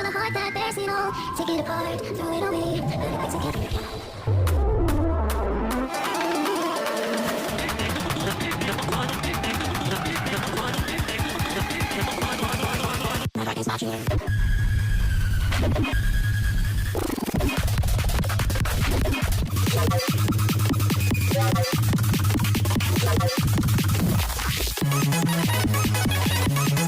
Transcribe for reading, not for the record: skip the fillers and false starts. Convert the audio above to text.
a heart that bears me all. Take it apart, throw it away, put it back together. My heart is not yours.